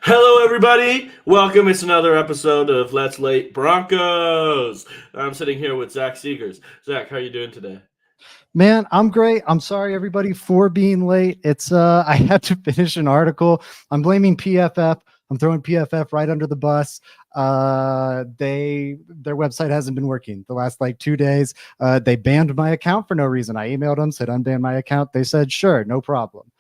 Hello, everybody. Welcome. It's another episode of Let's Late Broncos. I'm sitting here with Zach Seegers. Zach, how are you doing today? Man, I'm great. I'm sorry, everybody, for being late. It's I had to finish an article. I'm blaming PFF. I'm throwing PFF right under the bus. Their website hasn't been working the last 2 days. They banned my account for no reason. I emailed them, said unban my account. They said sure, no problem.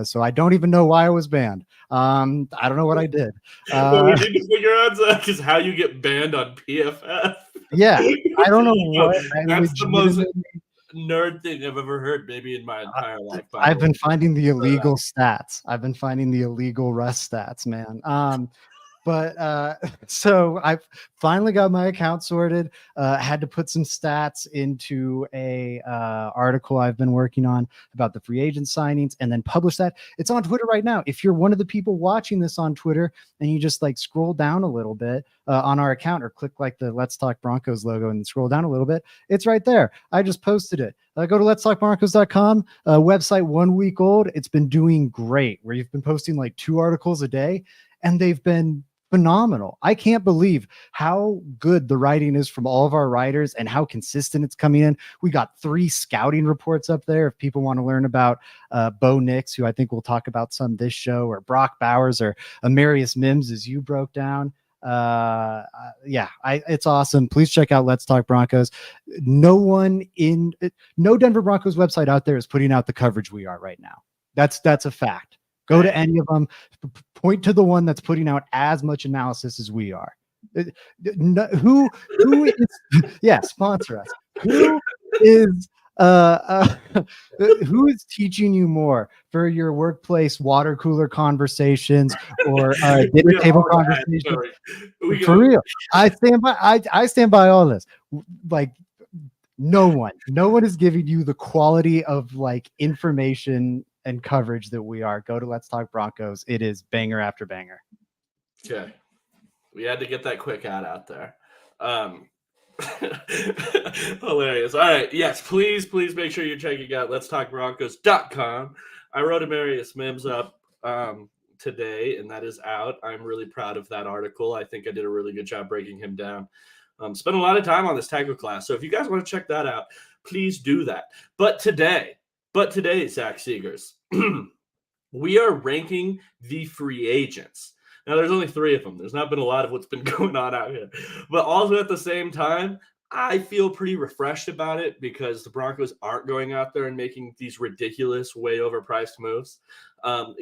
So I don't even know why I was banned. I don't know what I did. What we need to figure out, Zach, is how you get banned on PFF. Yeah, I don't know what. That's the most nerd thing I've ever heard, maybe in my entire life. I've been finding the illegal stats. I've been finding the illegal rest stats, man. So I've finally got my account sorted. Had to put some stats into a article I've been working on about the free agent signings and then publish that. It's on Twitter right now. If you're one of the people watching this on Twitter and you just scroll down a little bit on our account or click the Let's Talk Broncos logo and scroll down a little bit, it's right there. I just posted it. Go to letstalkbroncos.com, website 1 week old. It's been doing great, where you've been posting 2 articles a day, and they've been phenomenal. I can't believe how good the writing is from all of our writers and how consistent it's coming in. We got 3 scouting reports up there. If people want to learn about Bo Nix, who I think we'll talk about some this show, or Brock Bowers, or Amarius Mims, as you broke down. It's awesome. Please check out Let's Talk Broncos. No Denver Broncos website out there is putting out the coverage we are right now. That's a fact. Go to any of them, point to the one that's putting out as much analysis as we are. Who is, yeah, sponsor us. Who is who is teaching you more for your workplace water cooler conversations or dinner table conversations? For real, I stand by all this. No one is giving you the quality of information and coverage that we are. Go to Let's Talk Broncos. It is banger after banger. Okay. We had to get that quick ad out there. Hilarious. All right. Yes, please make sure you're checking out letstalkbroncos.com. I wrote Amarius Mims up today, and that is out. I'm really proud of that article. I think I did a really good job breaking him down. Spent a lot of time on this tackle class. So if you guys want to check that out, please do that. But today, Zach Seegers, we are ranking the free agents. Now, there's only 3 of them. There's not been a lot of what's been going on out here. But also at the same time, I feel pretty refreshed about it because the Broncos aren't going out there and making these ridiculous, way overpriced moves.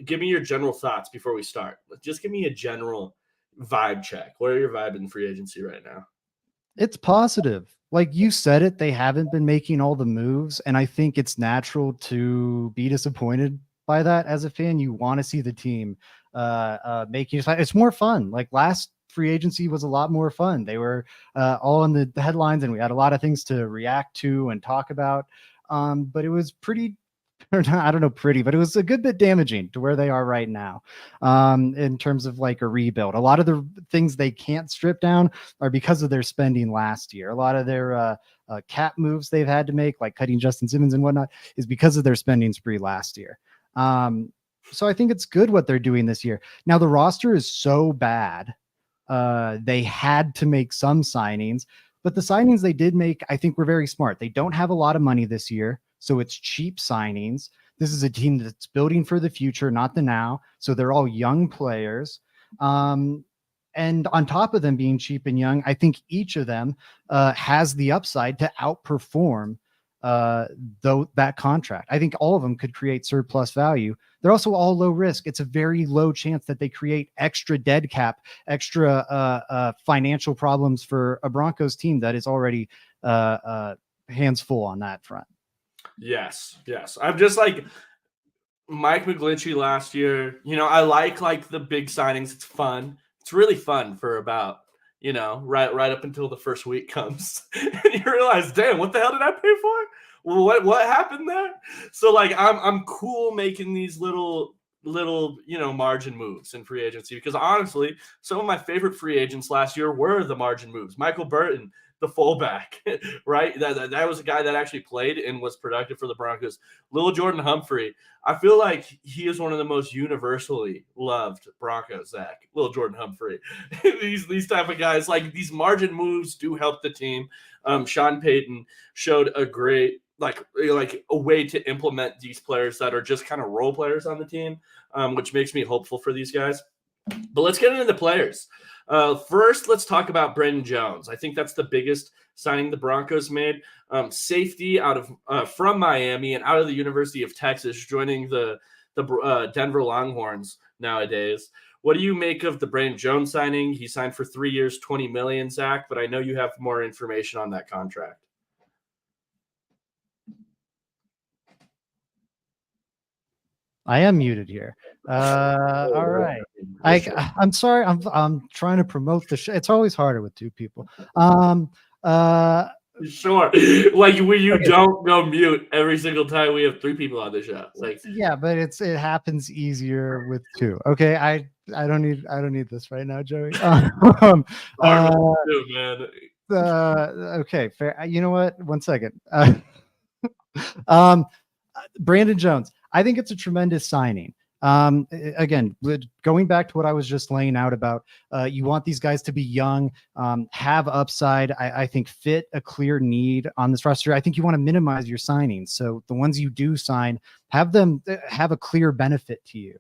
Give me your general thoughts before we start. Just give me a general vibe check. What are your vibe in free agency right now? It's positive. Like you said it, they haven't been making all the moves, and I think it's natural to be disappointed by that as a fan. You want to see the team making it's more fun. Like last free agency was a lot more fun. They were all in the headlines, and we had a lot of things to react to and talk about. But it was pretty, I don't know, but it was a good bit damaging to where they are right now in terms of a rebuild. A lot of the things they can't strip down are because of their spending last year. A lot of their cap moves they've had to make, like cutting Justin Simmons and whatnot, is because of their spending spree last year. So I think it's good what they're doing this year. Now the roster is so bad. They had to make some signings, but the signings they did make, I think, were very smart. They don't have a lot of money this year, so it's cheap signings. This is a team that's building for the future, not the now. So they're all young players. And on top of them being cheap and young, I think each of them has the upside to outperform that contract. I think all of them could create surplus value. They're also all low risk. It's a very low chance that they create extra dead cap, extra financial problems for a Broncos team that is already hands full on that front. Yes. I'm just like Mike McGlinchey last year. I like the big signings. It's fun. It's really fun for about, right up until the first week comes. And you realize, damn, what the hell did I pay for? Well, what happened there? So I'm cool making these little margin moves in free agency, because honestly, some of my favorite free agents last year were the margin moves. Michael Barton, the fullback, right? That was a guy that actually played and was productive for the Broncos. Little Jordan Humphrey, I feel like he is one of the most universally loved Broncos, Zach. Little Jordan Humphrey. these type of guys, like these margin moves do help the team. Sean Payton showed a great like a way to implement these players that are just kind of role players on the team, which makes me hopeful for these guys. But let's get into the players. First, let's talk about Brandon Jones. I think that's the biggest signing the Broncos made. Safety out of from Miami and out of the University of Texas, joining the Denver Longhorns nowadays. What do you make of the Brandon Jones signing? He signed for 3 years, $20 million, Zach, but I know you have more information on that contract. I am muted here. All right. I'm sorry. I'm trying to promote the show. It's always harder with two people. Sure. Like when you don't go mute every single time we have three people on the show. Like yeah, but it happens easier with two. Okay. I don't need this right now, Joey. Man. Okay, fair. You know what? 1 second. Brandon Jones. I think it's a tremendous signing. Again, going back to what I was just laying out about, you want these guys to be young, have upside. I think fit a clear need on this roster. I think you want to minimize your signings. So the ones you do sign, have them have a clear benefit to you.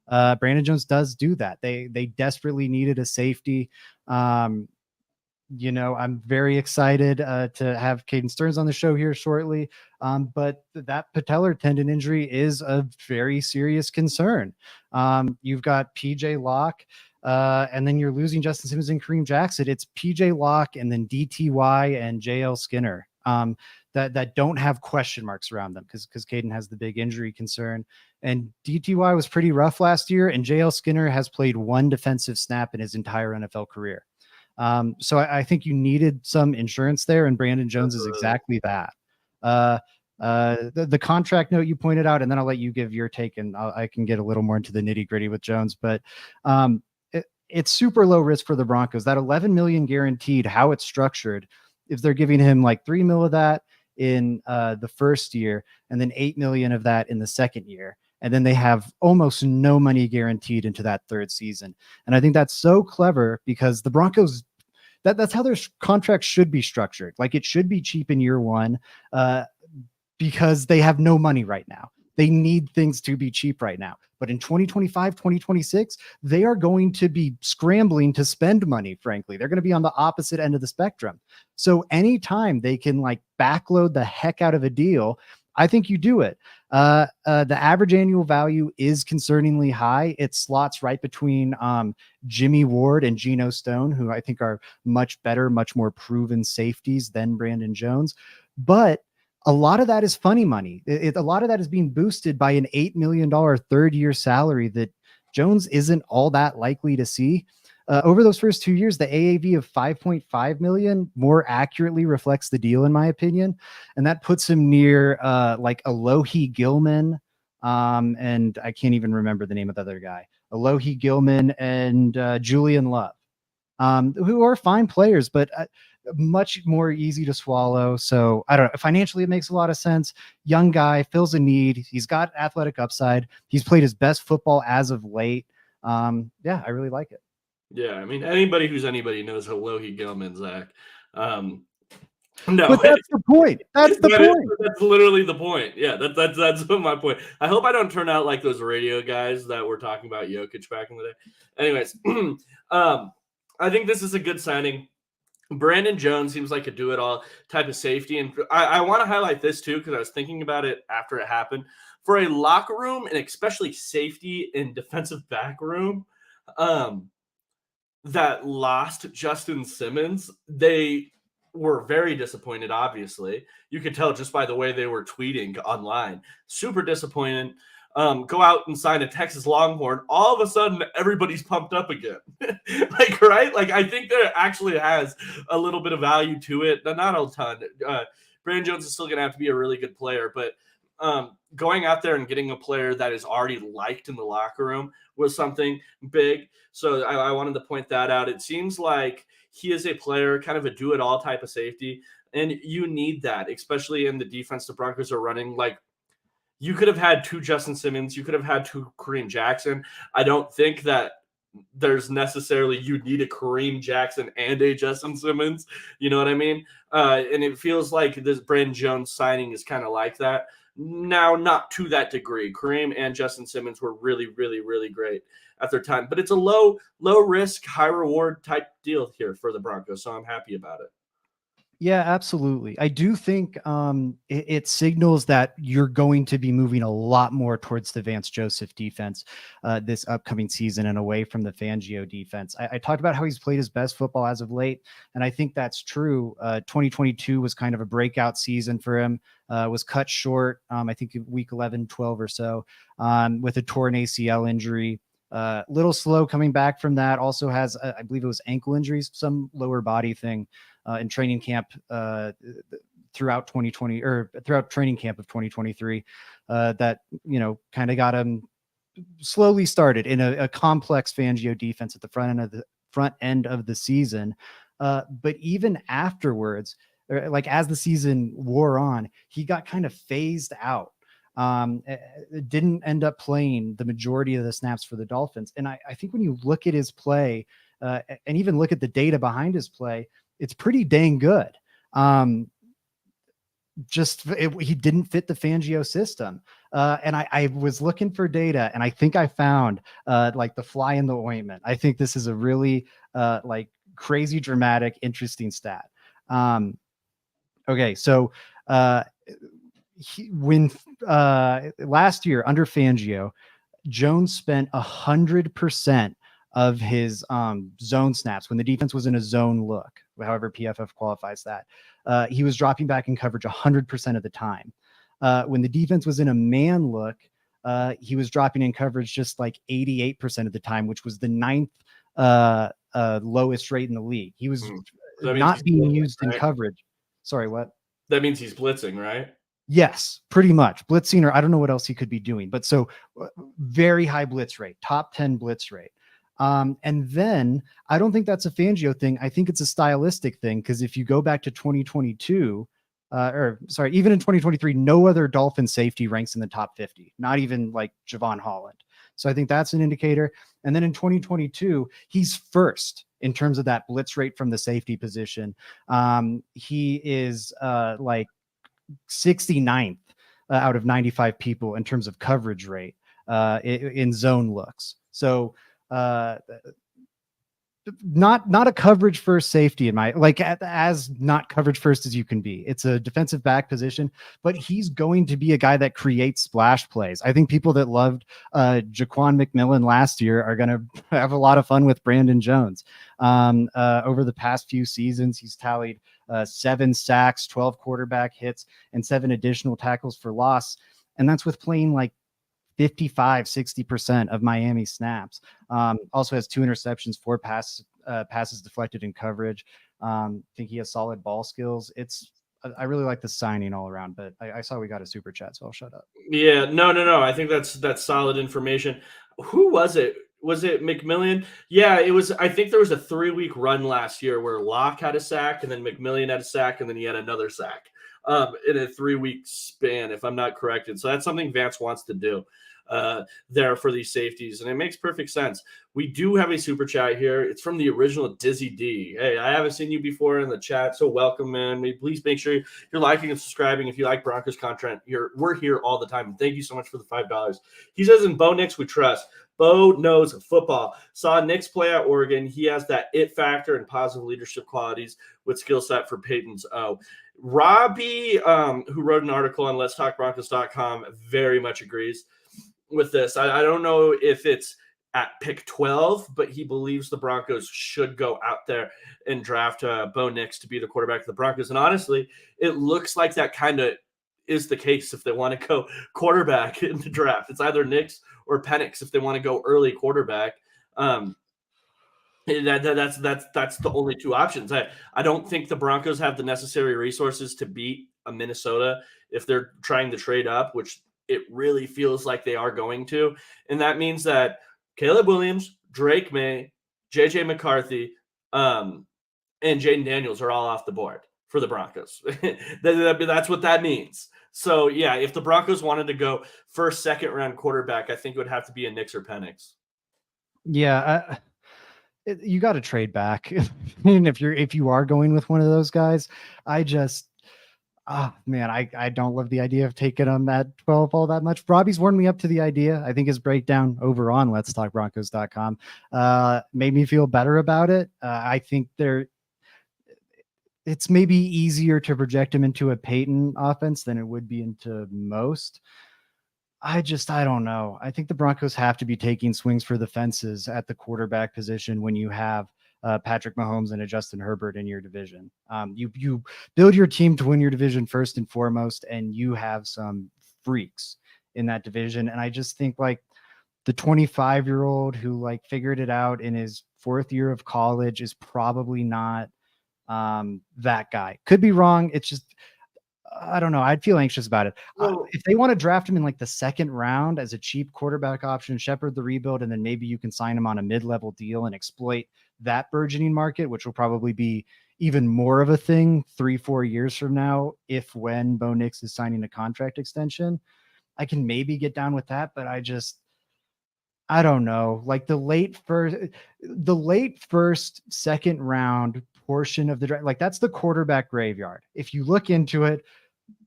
Brandon Jones does do that. They desperately needed a safety. I'm very excited to have Caden Stearns on the show here shortly. But that patellar tendon injury is a very serious concern. You've got PJ Locke, and then you're losing Justin Simmons and Kareem Jackson. It's PJ Locke and then DTY and JL Skinner that don't have question marks around them because Caden has the big injury concern. And DTY was pretty rough last year, and JL Skinner has played one defensive snap in his entire NFL career. So I think you needed some insurance there, and Brandon Jones is exactly that. The contract note you pointed out, and then I'll let you give your take, and I can get a little more into the nitty gritty with Jones, but it's super low risk for the Broncos. That $11 million guaranteed, how it's structured, if they're giving him like $3 million of that in the first year, and then $8 million of that in the second year. And then they have almost no money guaranteed into that third season. And I think that's so clever because the Broncos, that's how their contracts should be structured. Like it should be cheap in year one because they have no money right now. They need things to be cheap right now. But in 2025, 2026, they are going to be scrambling to spend money, frankly. They're going to be on the opposite end of the spectrum. So anytime they can like backload the heck out of a deal, I think you do it. The average annual value is concerningly high. It slots right between Jimmy Ward and Geno Stone, who I think are much better, much more proven safeties than Brandon Jones. But a lot of that is funny money. A lot of that is being boosted by an $8 million third-year salary that Jones isn't all that likely to see. Over those first 2 years, the AAV of $5.5 million more accurately reflects the deal, in my opinion. And that puts him near like Alohi Gilman. And I can't even remember the name of the other guy. Alohi Gilman and Julian Love, who are fine players, but much more easy to swallow. So I don't know. Financially, it makes a lot of sense. Young guy, fills a need. He's got athletic upside. He's played his best football as of late. Yeah, I really like it. Yeah, I mean, anybody who's anybody knows Alohi Gilman, Zach. No, but that's the point. That's the point. That's literally the point. Yeah, that's my point. I hope I don't turn out like those radio guys that were talking about Jokic back in the day. Anyways, I think this is a good signing. Brandon Jones seems like a do-it-all type of safety, and I want to highlight this too because I was thinking about it after it happened. For a locker room, and especially safety and defensive back room, that lost Justin Simmons, they were very disappointed, obviously. You could tell just by the way they were tweeting online. Super disappointed. Go out and sign a Texas Longhorn. All of a sudden, everybody's pumped up again. Right? Like, I think there actually has a little bit of value to it. Not a ton. Brandon Jones is still going to have to be a really good player, but going out there and getting a player that is already liked in the locker room was something big. So I wanted to point that out. It seems like he is a player, kind of a do-it-all type of safety, and you need that, especially in the defense the Broncos are running. Like, you could have had 2 Justin Simmons, you could have had 2 Kareem Jackson. I don't think that there's necessarily you need a Kareem Jackson and a Justin Simmons. You know what I mean? And it feels like this Brandon Jones signing is kind of like that. Now, not to that degree. Kareem and Justin Simmons were really, really, really great at their time. But it's a low risk, high reward type deal here for the Broncos. So I'm happy about it. Yeah, absolutely. I do think it signals that you're going to be moving a lot more towards the Vance Joseph defense this upcoming season and away from the Fangio defense. I talked about how he's played his best football as of late, and I think that's true. 2022 was kind of a breakout season for him. Was cut short, I think week 11, 12 or so, with a torn ACL injury. Little slow coming back from that. Also has, I believe it was ankle injuries, some lower body thing in training camp throughout 2020 or throughout training camp of 2023 that, kind of got him slowly started in a complex Fangio defense at the front end of the season. But even afterwards, like as the season wore on, he got kind of phased out. Didn't end up playing the majority of the snaps for the Dolphins. And I think when you look at his play and even look at the data behind his play, it's pretty dang good. He didn't fit the Fangio system. And I was looking for data, and I think I found like the fly in the ointment. I think this is a really like crazy, dramatic, interesting stat. Okay, so when last year under Fangio, Jones spent 100% of his zone snaps when the defense was in a zone look, however PFF qualifies that. He was dropping back in coverage 100% of the time. When the defense was in a man look, he was dropping in coverage just like 88% of the time, which was the 9th lowest rate in the league. He was not being used in coverage. Sorry, what? That means he's blitzing, right? Yes, pretty much blitzing, or I don't know what else he could be doing, but so very high blitz rate, top 10 blitz rate. And then I don't think that's a Fangio thing. I think it's a stylistic thing, because if you go back to 2022, even in 2023, no other Dolphin safety ranks in the top 50, not even like Javon Holland. So I think that's an indicator. And then in 2022, he's first in terms of that blitz rate from the safety position. He is like 69th out of 95 people in terms of coverage rate in zone looks. So not a coverage first safety in my, like, as not coverage first as you can be. It's a defensive back position, but he's going to be a guy that creates splash plays. I think people that loved Jaquan McMillan last year are going to have a lot of fun with Brandon Jones. Over the past few seasons, he's tallied 7 sacks, 12 quarterback hits, and 7 additional tackles for loss. And that's with playing like 55-60% of Miami snaps. Also has 2 interceptions, 4 passes deflected in coverage. Think he has solid ball skills. I really like the signing all around, but I saw we got a super chat, so I'll shut up. Yeah, no. I think that's solid information. Who was it? Was it McMillan? Yeah, it was. I think there was a 3-week run last year where Locke had a sack, and then McMillan had a sack, and then he had another sack in a 3-week span, if I'm not corrected. So that's something Vance wants to do there for these safeties, and it makes perfect sense. We do have a super chat here. It's from the original Dizzy D. Hey, I haven't seen you before in the chat, so welcome, man. Please make sure you're liking and subscribing if you like Broncos content. We're here all the time. Thank you so much for the $5. He says, in Bo Nix we trust. Bo knows football. Saw Nix play at Oregon. He has that it factor and positive leadership qualities with skill set for Payton's O. Robbie, who wrote an article on letstalkbroncos.com, very much agrees with this. I don't know if it's at pick 12, but he believes the Broncos should go out there and draft Bo Nix to be the quarterback of the Broncos. And honestly, it looks like that kind of is the case if they want to go quarterback in the draft. It's either Nix or Penix if they want to go early quarterback. That's the only 2 options. I don't think the Broncos have the necessary resources to beat a Minnesota if they're trying to trade up, which it really feels like they are going to. And that means that Caleb Williams, Drake May, JJ McCarthy, and Jaden Daniels are all off the board for the Broncos. That's what that means. So, yeah, if the Broncos wanted to go first, second round quarterback, I think it would have to be a Nix or Penix. Yeah, you got to trade back. And if you are going with one of those guys, I just, man, I don't love the idea of taking him at 12 all that much. Robbie's warmed me up to the idea. I think his breakdown over on letstalkbroncos.com made me feel better about it. I think it's maybe easier to project him into a Payton offense than it would be into most. I don't know. I think the Broncos have to be taking swings for the fences at the quarterback position when you have Patrick Mahomes and a Justin Herbert in your division. You build your team to win your division first and foremost, and you have some freaks in that division. And I just think like the 25-year-old who like figured it out in his 4th year of college is probably not that guy. Could be wrong. It's just, I don't know. I'd feel anxious about it. Well, If they want to draft him in like the 2nd round as a cheap quarterback option, shepherd the rebuild, and then maybe you can sign him on a mid-level deal and exploit that burgeoning market, which will probably be even more of a thing 3-4 years from now, when Bo Nix is signing a contract extension. I can maybe get down with that, but I don't know. Like the late first, second round portion of the draft, like that's the quarterback graveyard. If you look into it,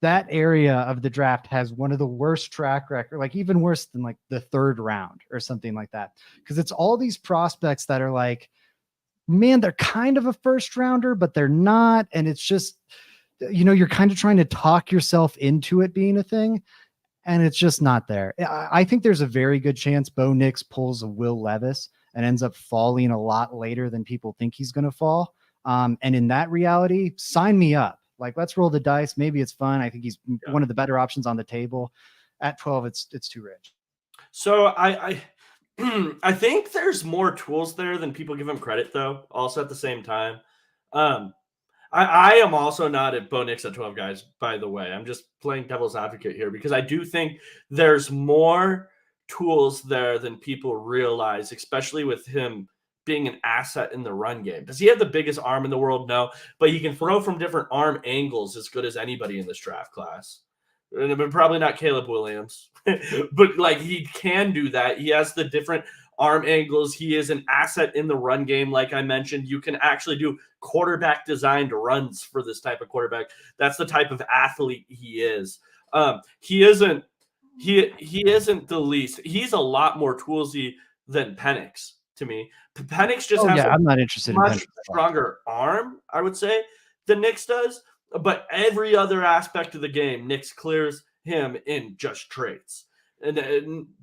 that area of the draft has one of the worst track record, like even worse than like the 3rd round or something like that. Because it's all these prospects that are like, man, they're kind of a first rounder, but they're not. And it's just, you're kind of trying to talk yourself into it being a thing. And it's just not there. I think there's a very good chance Bo Nix pulls a Will Levis and ends up falling a lot later than people think he's going to fall. And in that reality, sign me up. Like, let's roll the dice. Maybe it's fun. I think he's one of the better options on the table. At 12, it's too rich. So I think there's more tools there than people give him credit, though. Also at the same time, I am also not at Bo Nix at 12, guys. By the way, I'm just playing devil's advocate here because I do think there's more tools there than people realize, especially with him being an asset in the run game. Does he have the biggest arm in the world? No, but he can throw from different arm angles as good as anybody in this draft class. But probably not Caleb Williams, but like he can do that. He has the different arm angles. He is an asset in the run game. Like I mentioned, you can actually do quarterback designed runs for this type of quarterback. That's the type of athlete he is. He isn't the least. He's a lot more toolsy than Penix to me. Penix just has I'm not interested in much stronger arm, I would say, than Nix does. But every other aspect of the game, Nix clears him in just traits. And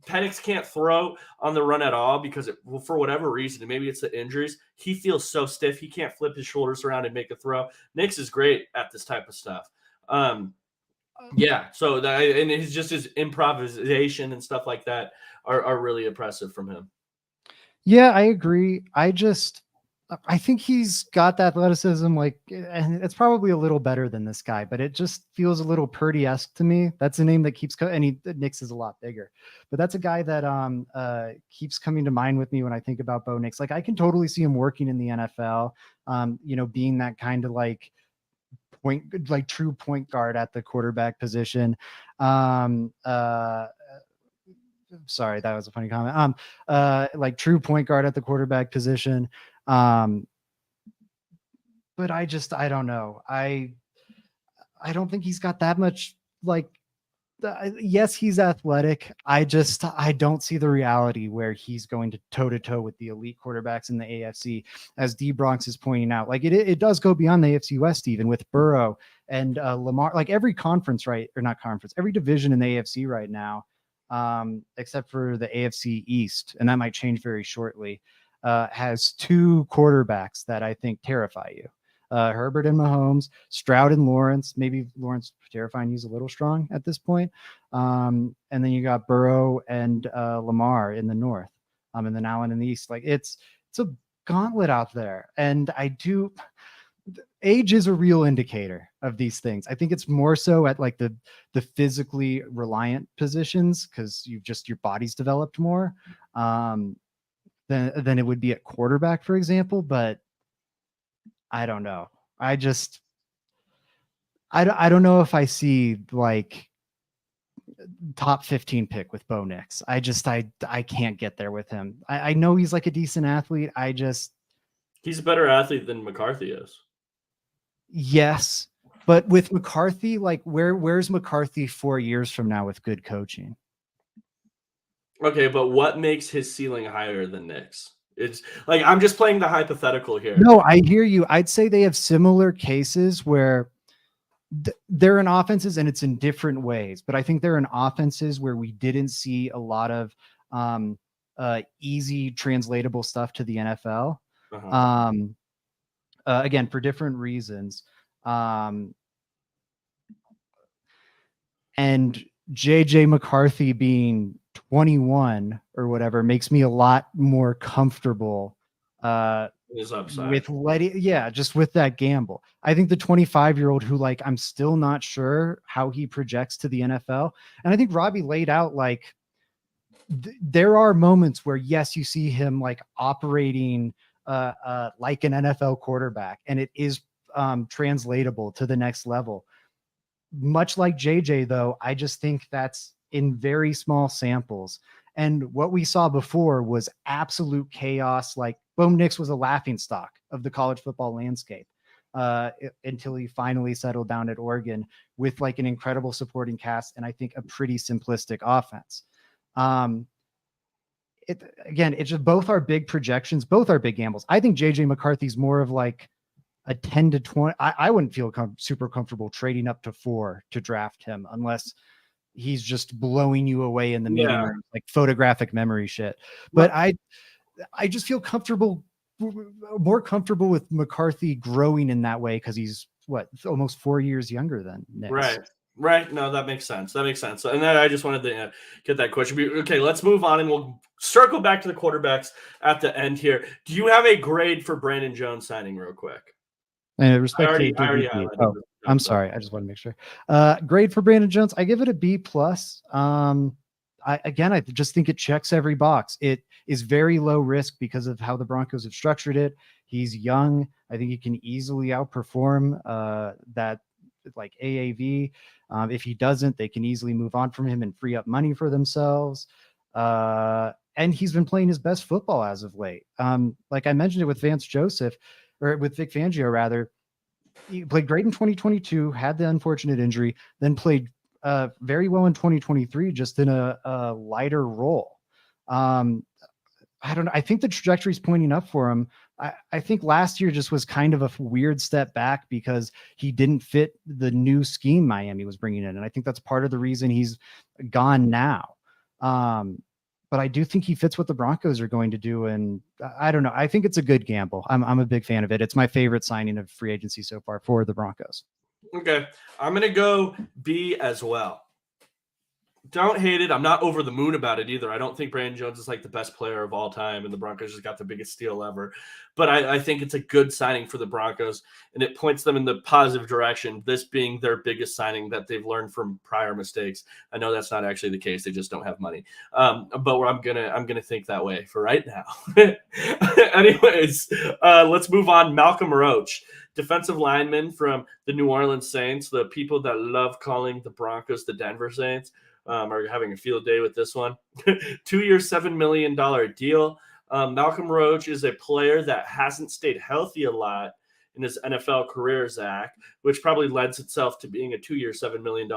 Penix can't throw on the run at all because for whatever reason, and maybe it's the injuries, he feels so stiff. He can't flip his shoulders around and make a throw. Nix is great at this type of stuff. Yeah. So and his improvisation and stuff like that are really impressive from him. Yeah, I agree. I think he's got the athleticism, like, and it's probably a little better than this guy, but it just feels a little Purdy-esque to me. That's a name that keeps and Nix is a lot bigger, but that's a guy that keeps coming to mind with me when I think about Bo Nix. Like, I can totally see him working in the NFL, being that kind of like true point guard at the quarterback position. Sorry, that was a funny comment. Like true point guard at the quarterback position. But I don't know. I don't think he's got that much yes, he's athletic. I don't see the reality where he's going to toe to toe with the elite quarterbacks in the AFC, as D Bronx is pointing out. Like it does go beyond the AFC West, even with Burrow and Lamar, like every every division in the AFC right now, except for the AFC East. And that might change very shortly. Has 2 quarterbacks that I think terrify you. Herbert and Mahomes, Stroud and Lawrence. Maybe Lawrence terrifying, he's a little strong at this point. And then you got Burrow and Lamar in the north, and then Allen in the east. Like it's a gauntlet out there. And age is a real indicator of these things. I think it's more so at like the physically reliant positions because your body's developed more than it would be at quarterback, for example. But I don't know. I don't know if I see like top 15 pick with Bo Nix. I can't get there with him. I know he's like a decent athlete. He's a better athlete than McCarthy is. Yes, but with McCarthy, like where's McCarthy 4 years from now with good coaching? Okay, but what makes his ceiling higher than Nick's? It's like I'm just playing the hypothetical here. No, I hear you. I'd say they have similar cases where they're in offenses and it's in different ways, but I think they're in offenses where we didn't see a lot of easy translatable stuff to the NFL. Again, for different reasons. And JJ McCarthy being 21 or whatever makes me a lot more comfortable with just with that gamble. I think the 25-year-old who like I'm still not sure how he projects to the NFL. And I think Robbie laid out like there are moments where yes, you see him like operating like an NFL quarterback, and it is translatable to the next level. Much like JJ, though, I just think that's in very small samples. And what we saw before was absolute chaos. Like Bo Nix was a laughingstock of the college football landscape until he finally settled down at Oregon with like an incredible supporting cast and I think a pretty simplistic offense. It's just both are big projections, both are big gambles. I think JJ McCarthy's more of like a 10 to 20. I wouldn't feel super comfortable trading up to 4 to draft him unless he's just blowing you away in the meeting room, like photographic memory shit. But I just feel more comfortable with McCarthy growing in that way because he's almost 4 years younger than Nix. Right. No, that makes sense. And then I just wanted to get that question. Okay, let's move on and we'll circle back to the quarterbacks at the end here. Do you have a grade for Brandon Jones signing real quick? I'm sorry. I just want to make sure. Grade for Brandon Jones, I give it a B+. I just think it checks every box. It is very low risk because of how the Broncos have structured it. He's young. I think he can easily outperform that like AAV. If he doesn't, they can easily move on from him and free up money for themselves. And he's been playing his best football as of late. Like I mentioned it with Vance Joseph, or with Vic Fangio rather. He played great in 2022, had the unfortunate injury, then played very well in 2023, just in a lighter role. I don't know. I think the trajectory is pointing up for him. I think last year just was kind of a weird step back because he didn't fit the new scheme Miami was bringing in. And I think that's part of the reason he's gone now. But I do think he fits what the Broncos are going to do. And I don't know. I think it's a good gamble. I'm a big fan of it. It's my favorite signing of free agency so far for the Broncos. Okay. I'm going to go B as well. Don't hate it. I'm not over the moon about it either. I don't think Brandon Jones is like the best player of all time, and the Broncos just got the biggest steal ever. But I think it's a good signing for the Broncos, and it points them in the positive direction, this being their biggest signing that they've learned from prior mistakes. I know that's not actually the case. They just don't have money. But I'm gonna think that way for right now. Anyways, let's move on. Malcolm Roach, defensive lineman from the New Orleans Saints, the people that love calling the Broncos the Denver Saints. Are having a field day with this one. 2-year, $7 million deal. Malcolm Roach is a player that hasn't stayed healthy a lot in his NFL career, Zach, which probably lends itself to being a 2-year, $7 million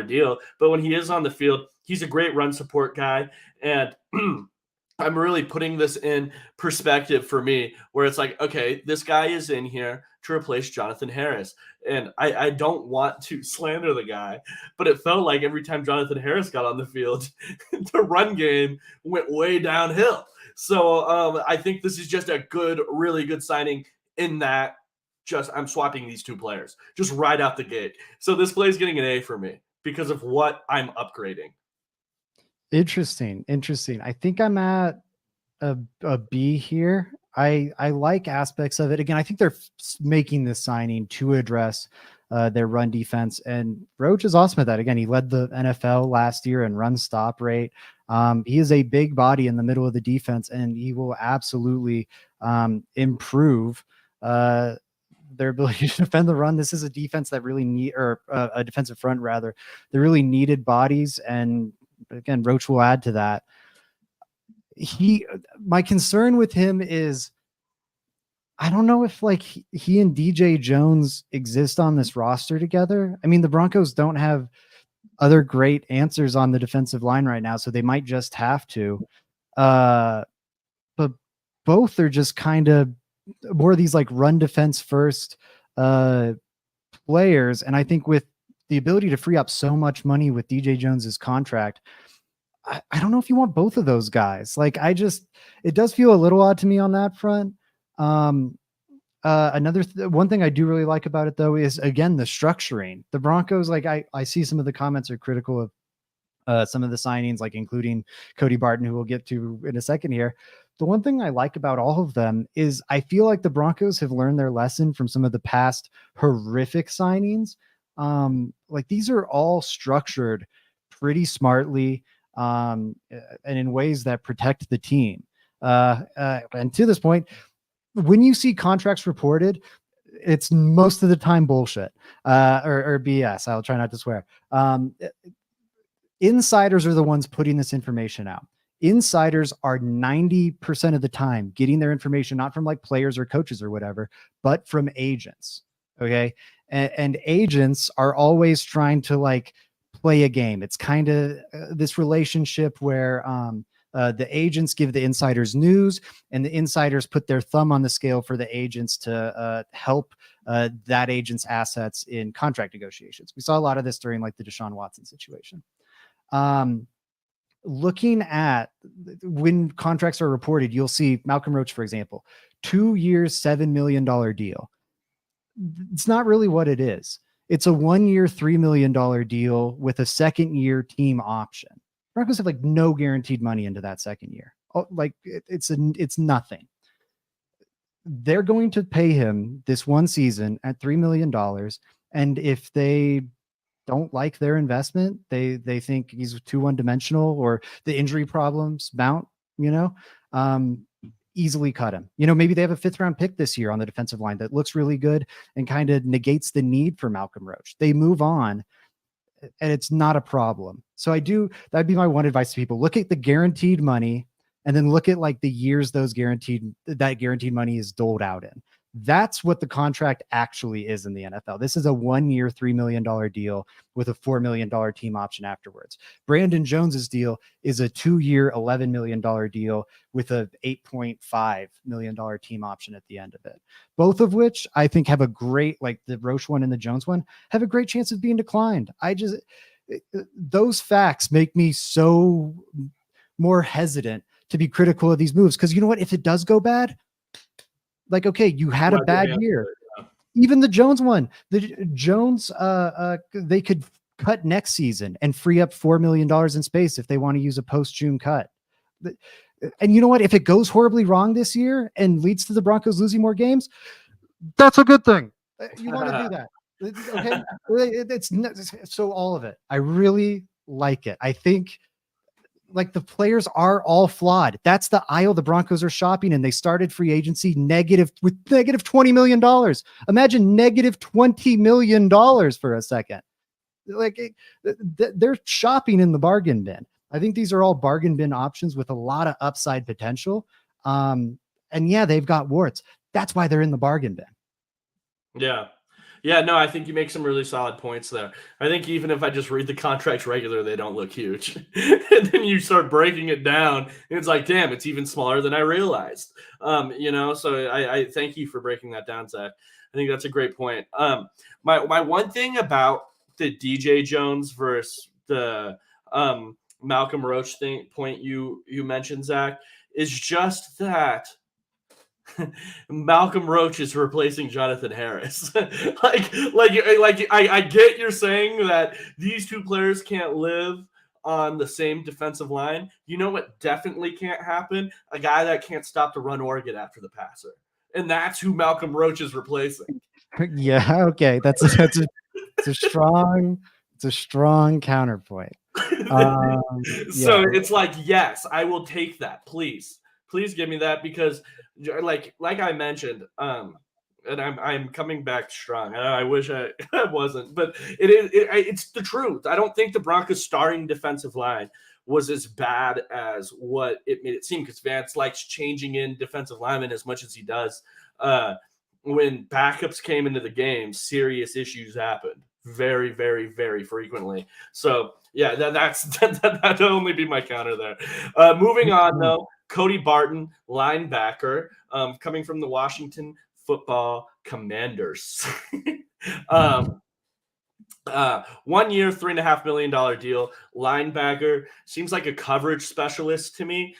deal. But when he is on the field, he's a great run support guy. And I'm really putting this in perspective for me where it's like, okay, this guy is in here to replace Jonathan Harris. And I don't want to slander the guy, but it felt like every time Jonathan Harris got on the field, the run game went way downhill. So I think this is just a really good signing in that I'm swapping these two players just right out the gate. So this play is getting an A for me because of what I'm upgrading. Interesting. I think I'm at a B here. I like aspects of it. Again, I think they're making this signing to address their run defense, and Roach is awesome at that. Again, he led the NFL last year in run stop rate. He is a big body in the middle of the defense, and he will absolutely improve their ability to defend the run. This is a defense that really need, or a defensive front rather, they really needed bodies, and again, Roach will add to that. My concern with him is I don't know if like he and DJ Jones exist on this roster together. I mean, the Broncos don't have other great answers on the defensive line right now, so they might just have to. But both are just kind of more of these like run defense first players. And I think with the ability to free up so much money with DJ Jones's contract, I don't know if you want both of those guys. Like, it does feel a little odd to me on that front. One thing I do really like about it though is again the structuring. The Broncos, like I see some of the comments are critical of some of the signings, like including Cody Barton, who we'll get to in a second here. The one thing I like about all of them is I feel like the Broncos have learned their lesson from some of the past horrific signings. Like these are all structured pretty smartly and in ways that protect the team. And to this point, when you see contracts reported, it's most of the time bullshit or BS. I'll try not to swear. Insiders are the ones putting this information out. Insiders are 90% of the time getting their information not from like players or coaches or whatever, but from agents. Okay. And agents are always trying to like play a game. It's kind of this relationship where the agents give the insiders news and the insiders put their thumb on the scale for the agents to help that agent's assets in contract negotiations. We saw a lot of this during like the Deshaun Watson situation. Looking at when contracts are reported, you'll see Malcolm Roach, for example, 2 years, $7 million deal. It's not really what it is. It's a 1 year, $3 million deal with a second year team option. Broncos have like no guaranteed money into that second year. Oh, like it's nothing. They're going to pay him this one season at $3 million. And if they don't like their investment, they think he's too one-dimensional or the injury problems mount, easily cut him. Maybe they have a 5th round pick this year on the defensive line that looks really good and kind of negates the need for Malcolm Roach. They move on and it's not a problem. So that'd be my one advice to people. Look at the guaranteed money and then look at like the years that guaranteed money is doled out in. That's what the contract actually is in the NFL. This is a 1 year, $3 million deal with a $4 million team option afterwards. Brandon Jones's deal is a 2 year, $11 million deal with a $8.5 million team option at the end of it. Both of which I think have a great, like the Roach one and the Jones one, have a great chance of being declined. Those facts make me so more hesitant to be critical of these moves. Because you know what? If it does go bad, like, okay, you had a bad year. Even the Jones one, they could cut next season and free up $4 million in space if they want to use a post-June cut. And you know what? If it goes horribly wrong this year and leads to the Broncos losing more games, that's a good thing. You want to do that. Okay. So all of it. I really like it. I think like the players are all flawed. That's the aisle the Broncos are shopping in. They started free agency with negative $20 million. Imagine negative $20 million for a second. Like they're shopping in the bargain bin. I think these are all bargain bin options with a lot of upside potential. And yeah, they've got warts. That's why they're in the bargain bin. Yeah. Yeah, no, I think you make some really solid points there. I think even if I just read the contracts regular, they don't look huge. And then you start breaking it down, and it's like, damn, it's even smaller than I realized. So I thank you for breaking that down, Zach. I think that's a great point. My one thing about the DJ Jones versus the Malcolm Roach point you mentioned, Zach, is just that Malcolm Roach is replacing Jonathan Harris. I get you're saying that these two players can't live on the same defensive line. You know what definitely can't happen? A guy that can't stop to run or get after the passer. And that's who Malcolm Roach is replacing. Yeah, okay. It's a strong counterpoint. So it's like, yes, I will take that. Please give me that, because like I mentioned, and I'm coming back strong. I wish I wasn't, but it's the truth. I don't think the Broncos' starting defensive line was as bad as what it made it seem, because Vance likes changing in defensive linemen as much as he does. When backups came into the game, serious issues happened very, very, very frequently. So yeah, that'd only be my counter there. Moving on though, Cody Barton, linebacker, coming from the Washington Football Commanders. 1 year, $3.5 million deal. Linebacker, seems like a coverage specialist to me.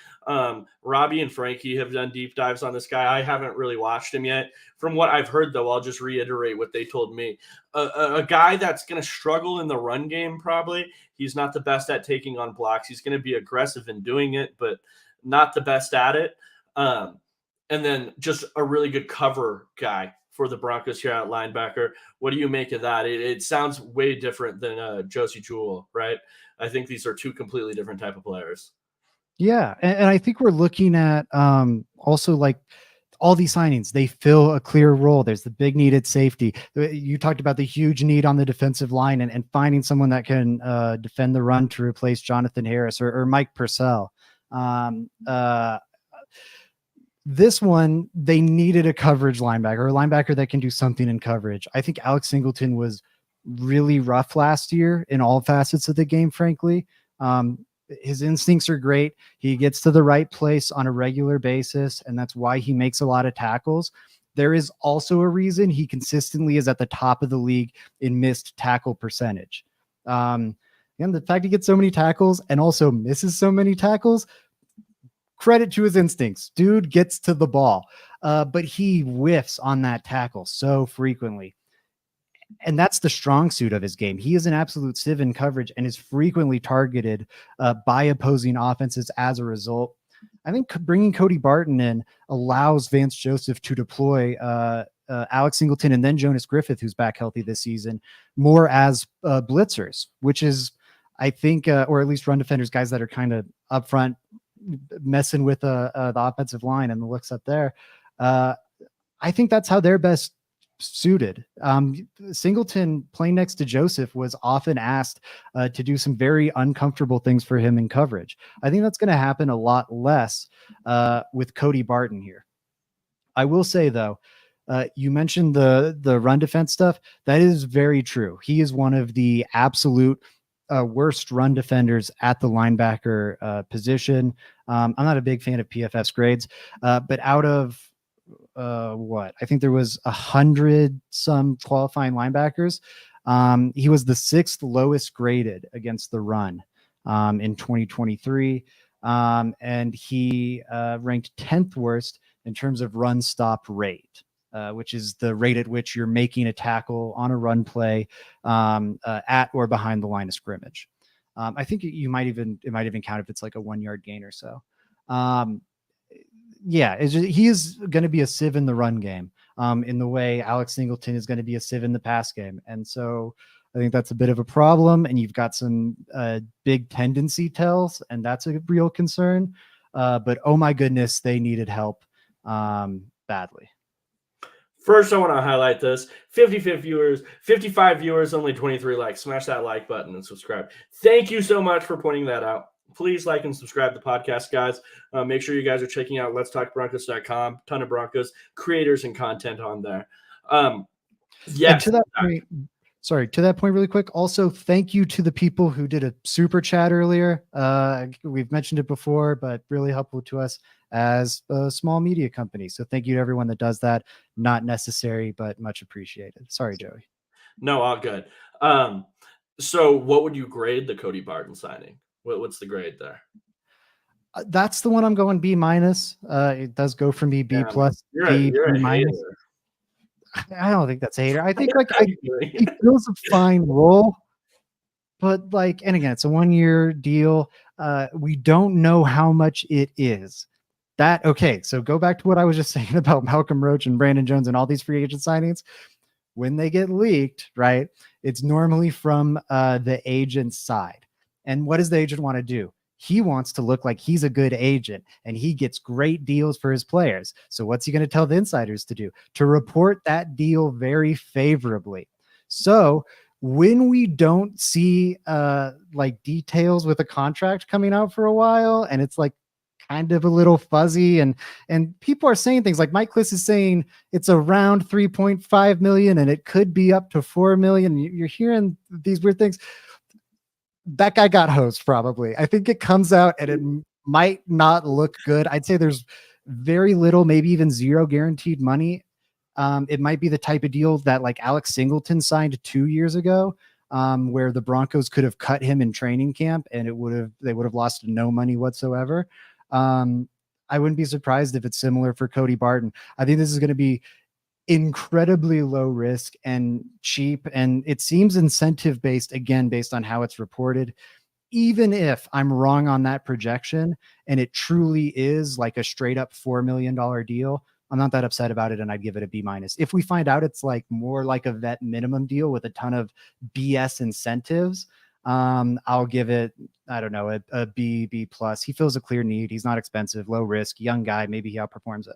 Robbie and Frankie have done deep dives on this guy. I haven't really watched him yet. From what I've heard, though, I'll just reiterate what they told me. A guy that's going to struggle in the run game, probably. He's not the best at taking on blocks. He's going to be aggressive in doing it, but not the best at it. And then just a really good cover guy for the Broncos here at linebacker. What do you make of that? It sounds way different than Josie Jewell, right? I think these are two completely different type of players. Yeah, and I think we're looking at also like all these signings, they fill a clear role. There's the big need at safety. You talked about the huge need on the defensive line and finding someone that can defend the run to replace Jonathan Harris or Mike Purcell. This one, they needed a coverage linebacker, a linebacker that can do something in coverage. I think Alex Singleton was really rough last year in all facets of the game, frankly. His instincts are great. He gets to the right place on a regular basis, and that's why he makes a lot of tackles. There is also a reason he consistently is at the top of the league in missed tackle percentage. And the fact he gets so many tackles and also misses so many tackles, credit to his instincts. Dude gets to the ball, but he whiffs on that tackle so frequently. And that's the strong suit of his game. He is an absolute sieve in coverage and is frequently targeted by opposing offenses as a result. I think bringing Cody Barton in allows Vance Joseph to deploy Alex Singleton and then Jonas Griffith, who's back healthy this season, more as blitzers, which is, I think, or at least run defenders, guys that are kind of up front messing with the offensive line and the looks up there. I think that's how they're best suited. Singleton playing next to Joseph was often asked to do some very uncomfortable things for him in coverage. I think that's going to happen a lot less with Cody Barton here. I will say though, you mentioned the run defense stuff. That is very true. He is one of the absolute worst run defenders at the linebacker position. I'm not a big fan of PFF's grades, but out of I think there was 100 some qualifying linebackers. He was the 6th lowest graded against the run in 2023. And he ranked 10th worst in terms of run stop rate, which is the rate at which you're making a tackle on a run play at or behind the line of scrimmage. I think it might even count if it's like a 1 yard gain or so. He is going to be a sieve in the run game in the way Alex Singleton is going to be a sieve in the pass game. And so I think that's a bit of a problem. And you've got some big tendency tells, and that's a real concern. But oh my goodness, they needed help badly. First, I want to highlight this. 55 viewers, only 23 likes. Smash that like button and subscribe. Thank you so much for pointing that out. Please like and subscribe to the podcast, guys. Make sure you guys are checking out letstalkbroncos.com. Ton of Broncos creators and content on there. Yes. To that point really quick. Also, thank you to the people who did a super chat earlier. We've mentioned it before, but really helpful to us as a small media company. So thank you to everyone that does that. Not necessary, but much appreciated. Sorry, Joey. No, all good. So what would you grade the Cody Barton signing? What's the grade there? That's the one I'm going B-. It does go from me B+. You're a minus. I don't think that's a hater. I think he feels a fine role, But like, and again, it's a 1-year deal. We don't know how much it is. Okay, so go back to what I was just saying about Malcolm Roach and Brandon Jones and all these free agent signings. When they get leaked, right, it's normally from the agent's side. And what does the agent want to do? He wants to look like he's a good agent and he gets great deals for his players. So what's he going to tell the insiders to do? To report that deal very favorably. So when we don't see like details with a contract coming out for a while, and it's like kind of a little fuzzy, and people are saying things like Mike Kliss is saying it's around 3.5 million and it could be up to 4 million. You're hearing these weird things. That guy got hosed probably. I think it comes out and it might not look good. I'd say there's very little, maybe even zero guaranteed money. It might be the type of deal that like Alex Singleton signed 2 years ago, where the Broncos could have cut him in training camp and they would have lost no money whatsoever. I wouldn't be surprised if it's similar for Cody Barton. I think this is going to be incredibly low risk and cheap, and it seems incentive based, again, based on how it's reported. Even if I'm wrong on that projection and it truly is like a straight up $4 million deal, I'm not that upset about it, and I'd give it a B-. If we find out it's like more like a vet minimum deal with a ton of BS incentives, I'll give it, I don't know, a B+. He fills a clear need. He's not expensive, low risk, young guy. Maybe he outperforms it.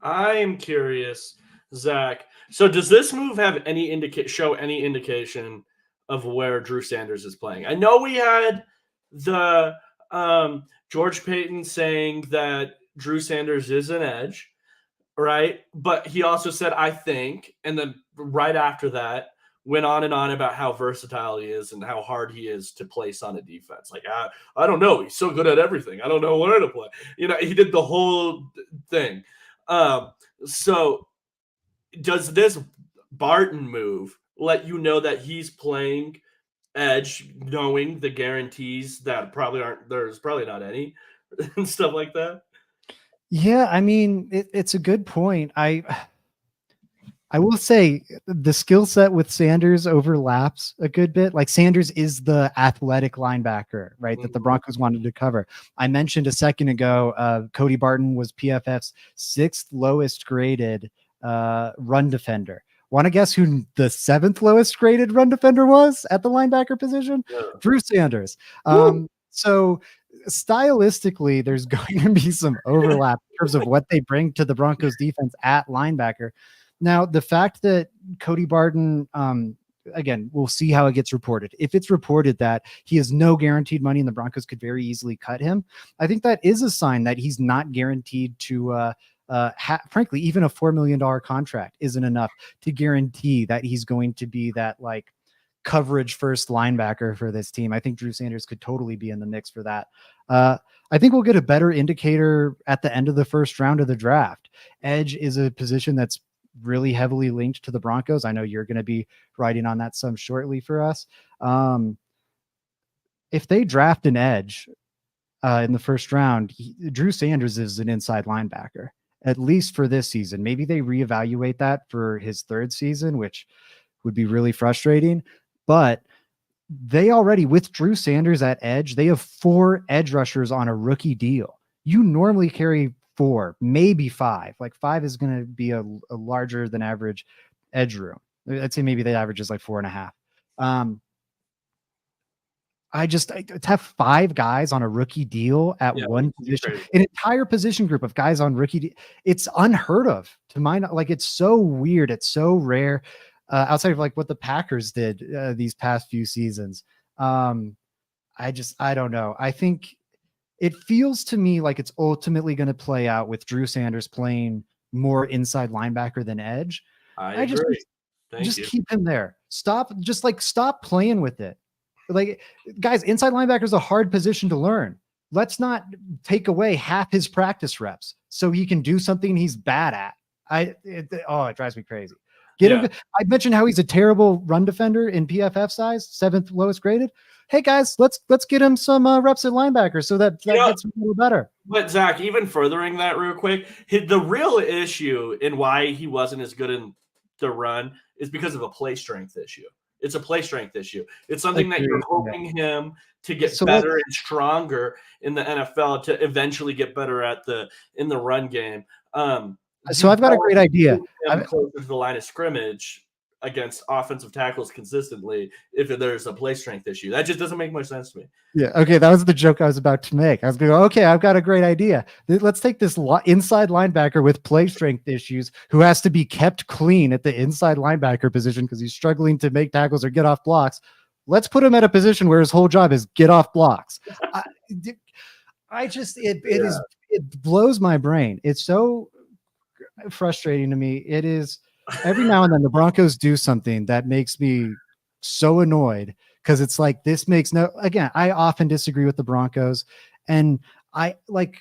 I am curious, Zach. So does this move have any show any indication of where Drew Sanders is playing? I know we had the George Payton saying that Drew Sanders is an edge, right? But he also said, I think, and then right after that went on and on about how versatile he is and how hard he is to place on a defense. Like, I don't know. He's so good at everything. I don't know where to play. He did the whole thing. So does this Barton move let you know that he's playing edge, knowing the guarantees that there's probably not any and stuff like that? Yeah, I mean, it's a good point. I will say the skill set with Sanders overlaps a good bit. Like Sanders is the athletic linebacker, right? Mm-hmm. That the Broncos wanted to cover. I mentioned a second ago, Cody Barton was PFF's 6th lowest graded run defender. Want to guess who the 7th lowest graded run defender was at the linebacker position? Yeah. Drew Sanders. So stylistically, there's going to be some overlap in terms of what they bring to the Broncos defense at linebacker. Now, the fact that Cody Barton, again, we'll see how it gets reported. If it's reported that he has no guaranteed money and the Broncos could very easily cut him, I think that is a sign that he's not guaranteed to, frankly, even a $4 million contract isn't enough to guarantee that he's going to be that like coverage first linebacker for this team. I think Drew Sanders could totally be in the mix for that. I think we'll get a better indicator at the end of the first round of the draft. Edge is a position that's really heavily linked to the Broncos. I know you're going to be writing on that some shortly for us. If they draft an edge in the first round, Drew Sanders is an inside linebacker, at least for this season. Maybe they reevaluate that for his 3rd season, which would be really frustrating. But they already, with Drew Sanders at edge, they have 4 edge rushers on a rookie deal. You normally carry 4, maybe 5. Like 5 is going to be a larger than average edge room. I'd say maybe the average is like 4.5. To have 5 guys on a rookie deal at one position, an entire position group of guys on rookie, it's unheard of to mine. Like it's so weird. It's so rare. Outside of like what the Packers did these past few seasons. I don't know. I think it feels to me like it's ultimately going to play out with Drew Sanders playing more inside linebacker than edge. I agree. Just keep him there. Stop playing with it. Like, guys, inside linebacker is a hard position to learn. Let's not take away half his practice reps so he can do something he's bad at. It drives me crazy. I mentioned how he's a terrible run defender in PFF size, 7th lowest graded. Hey guys, let's get him some reps at linebacker so that gets him a little better. But Zach, even furthering that real quick, the real issue in why he wasn't as good in the run is because of a play strength issue. It's a play strength issue. It's something that Agreed, you're yeah. hoping him to get So better and stronger in the NFL to eventually get better in the run game. So I've got a great idea. Him closer to the line of scrimmage against offensive tackles consistently if there's a play strength issue. That just doesn't make much sense to me. Yeah. Okay. That was the joke I was about to make. I was going to go, okay, I've got a great idea. Let's take this inside linebacker with play strength issues who has to be kept clean at the inside linebacker position because he's struggling to make tackles or get off blocks. Let's put him at a position where his whole job is get off blocks. It blows my brain. It's so frustrating to me. It is every now and then the Broncos do something that makes me so annoyed because it's like this makes no, again, I often disagree with the Broncos and I like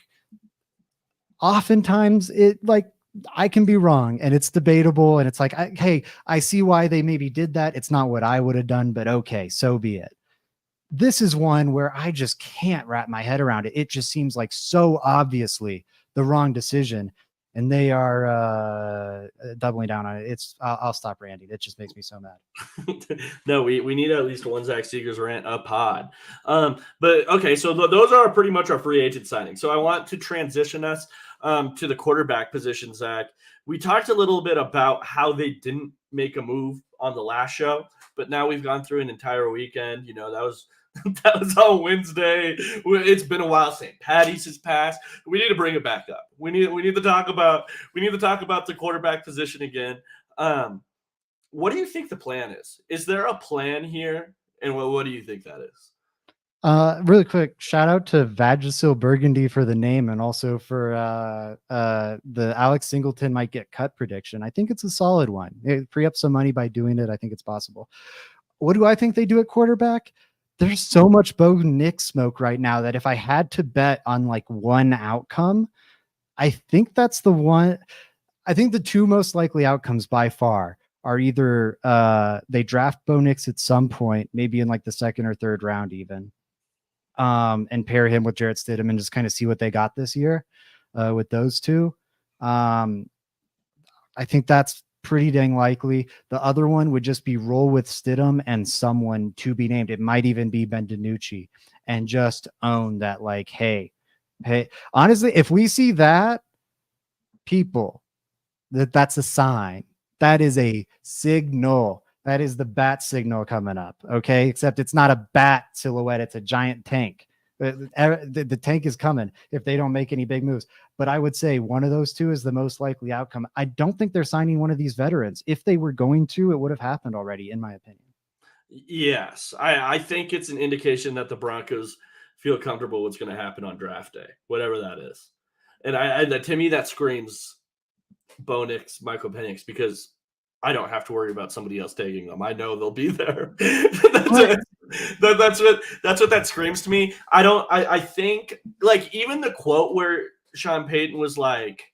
oftentimes it like I can be wrong and it's debatable and it's like, hey, I see why they maybe did that. It's not what I would have done, but okay, so be it. This is one where I just can't wrap my head around it. It just seems like so obviously the wrong decision. And they are doubling down on it. I'll stop ranting. It just makes me so mad. No, we need at least one Zach Seegers rant a pod. But okay, so those are pretty much our free agent signings. So I want to transition us to the quarterback position, Zach. We talked a little bit about how they didn't make a move on the last show, but now we've gone through an entire weekend. You know, that was on Wednesday. It's been a while. St. Patty's has passed. We need to bring it back up. We need to talk about the quarterback position again. What do you think the plan is? Is there a plan here? And what do you think that is? Really quick, shout out to Vagisil Burgundy for the name and also for the Alex Singleton might get cut prediction. I think it's a solid one. It free up some money by doing it. I think it's possible. What do I think they do at quarterback? There's so much Bo Nix smoke right now that if I had to bet on like one outcome, I think that's the one. I think the two most likely outcomes by far are either they draft Bo Nix at some point, maybe in like the second or third round even, and pair him with Jarrett Stidham and just kind of see what they got this year with those two. I think that's pretty dang likely. The other one would just be roll with Stidham and someone to be named. It might even be Ben DiNucci and just own that. Like, hey, honestly, if we see that, people, that's a sign. That is a signal. That is the bat signal coming up. Okay. Except it's not a bat silhouette. It's a giant tank. The tank is coming if they don't make any big moves. But I would say one of those two is the most likely outcome. I don't think they're signing one of these veterans. If they were going to, it would have happened already, in my opinion. Yes. I think it's an indication that the Broncos feel comfortable what's going to happen on draft day, whatever that is. And to me, that screams Bo Nix, Michael Penix, because I don't have to worry about somebody else taking them. I know they'll be there. That's what that screams to me. I think like even the quote where Sean Payton was like,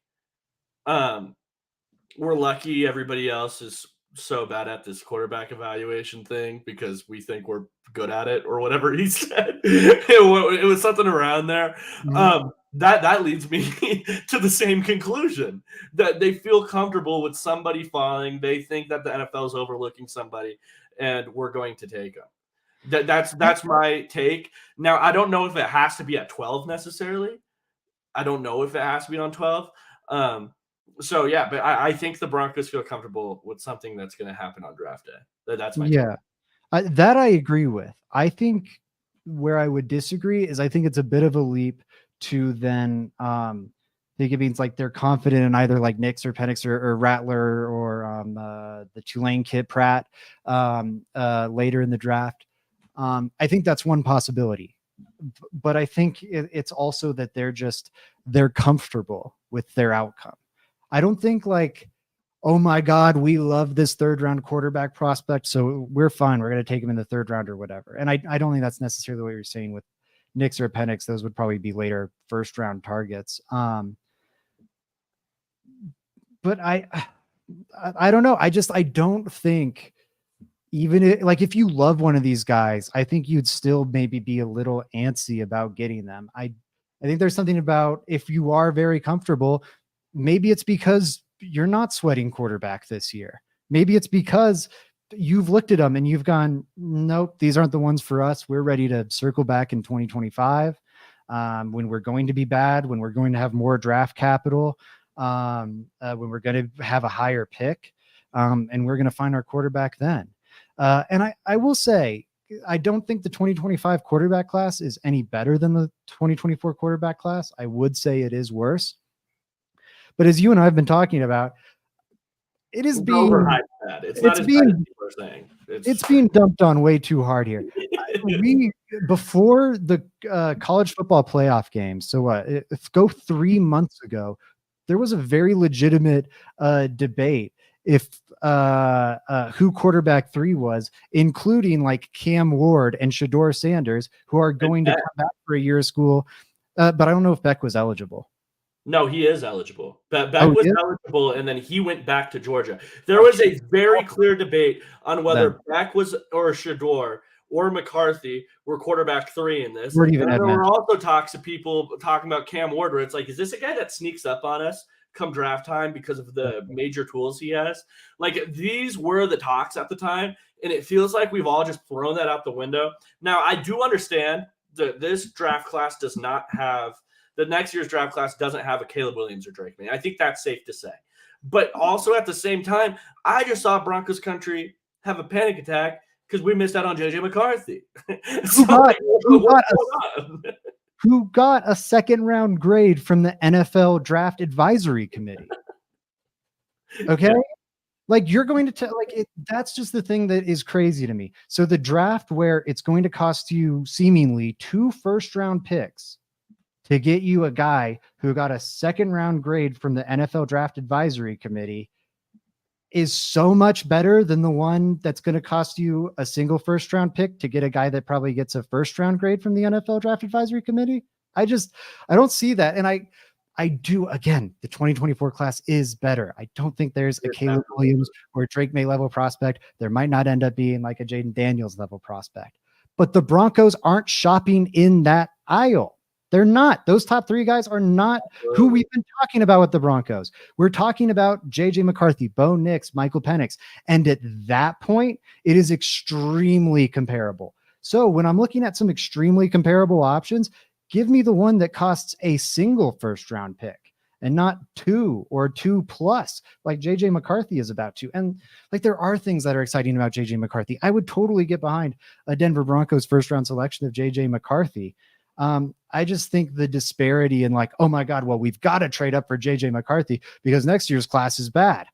we're lucky everybody else is so bad at this quarterback evaluation thing because we think we're good at it or whatever he said. It was something around there. Mm-hmm. That leads me to the same conclusion that they feel comfortable with somebody falling. They think that the NFL is overlooking somebody and we're going to take them. That's my take. Now, I don't know if it has to be at 12 necessarily. I don't know if it has to be on 12. So, yeah, but I think the Broncos feel comfortable with something that's going to happen on draft day. That's my take. That I agree with. I think where I would disagree is I think it's a bit of a leap to then think it means like they're confident in either like Nix or Penix or Rattler or the Tulane kid Pratt later in the draft. I think that's one possibility, but I think it's also that they're comfortable with their outcome. I don't think like, oh my God, we love this third round quarterback prospect, so we're fine. We're going to take him in the third round or whatever. And I don't think that's necessarily what you're saying with Nix or Penix. Those would probably be later first round targets. But I don't know. I don't think even like if you love one of these guys, I think you'd still maybe be a little antsy about getting them. I think there's something about if you are very comfortable, maybe it's because you're not sweating quarterback this year. Maybe it's because you've looked at them and you've gone, nope, these aren't the ones for us. We're ready to circle back in 2025 when we're going to be bad, when we're going to have more draft capital, when we're going to have a higher pick, and we're going to find our quarterback then. And I will say, I don't think the 2025 quarterback class is any better than the 2024 quarterback class. I would say it is worse. But as you and I have been talking about, it is being overhyped. It's not as bad as people are saying. It's being dumped on way too hard here. Before the college football playoff games, so go 3 months ago, there was a very legitimate debate if who quarterback 3 was, including like Cam Ward and Shedeur Sanders, who are going to come back for a year of school. But I don't know if Beck was eligible. No, he is eligible. Beck was eligible, and then he went back to Georgia. There was a very clear debate on whether Beck was or Shedeur or McCarthy were quarterback 3 in this. And there were also talks of people talking about Cam Ward, where it's like, is this a guy that sneaks up on us come draft time because of the major tools he has? Like, these were the talks at the time, and it feels like we've all just thrown that out the window. Now, I do understand that this draft class does not have – the next year's draft class doesn't have a Caleb Williams or Drake May. I think that's safe to say. But also at the same time, I just saw Broncos country have a panic attack because we missed out on JJ McCarthy. Who got a second-round grade from the NFL Draft Advisory Committee? Okay? Yeah. Like, you're going to tell, like, that's just the thing that is crazy to me. So the draft where it's going to cost you seemingly 2 first-round picks to get you a guy who got a second-round grade from the NFL Draft Advisory Committee is so much better than the one that's going to cost you a single first-round pick to get a guy that probably gets a first-round grade from the NFL Draft Advisory Committee. I don't see that. And I do, again, the 2024 class is better. I don't think there's a Caleb Williams or a Drake May level prospect. There might not end up being like a Jaden Daniels level prospect. But the Broncos aren't shopping in that aisle. They're not. Those top 3 guys are not who we've been talking about with the Broncos. We're talking about JJ McCarthy, Bo Nix, Michael Penix. And at that point, it is extremely comparable. So when I'm looking at some extremely comparable options, give me the one that costs a single first-round pick and not 2 or 2+ like JJ McCarthy is about to. And like, there are things that are exciting about JJ McCarthy. I would totally get behind a Denver Broncos first-round selection of JJ McCarthy. I just think the disparity in like, oh my God, well, we've got to trade up for JJ McCarthy because next year's class is bad.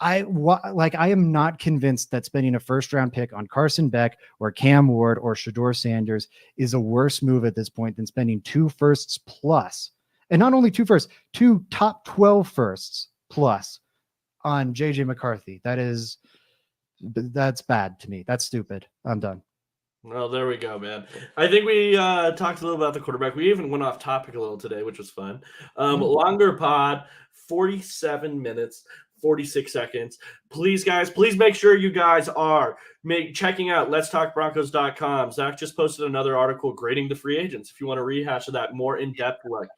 I am not convinced that spending a first-round pick on Carson Beck or Cam Ward or Shedeur Sanders is a worse move at this point than spending 2 firsts plus, and not only 2 firsts, 2 top 12 firsts plus on JJ McCarthy. That's bad to me. That's stupid. I'm done. Well, there we go, man. I think we talked a little about the quarterback. We even went off topic a little today, which was fun. Longer pod, 47 minutes, 46 seconds. Please, guys, please make sure you guys are checking out letstalkbroncos.com. Zach just posted another article grading the free agents. If you want to rehash of that more in-depth look,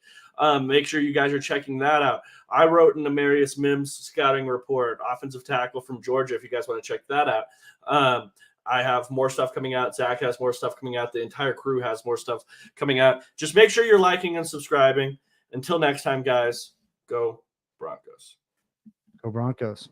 make sure you guys are checking that out. I wrote an Amarius Mims scouting report, offensive tackle from Georgia, if you guys want to check that out. I have more stuff coming out. Zach has more stuff coming out. The entire crew has more stuff coming out. Just make sure you're liking and subscribing. Until next time, guys, go Broncos. Go Broncos.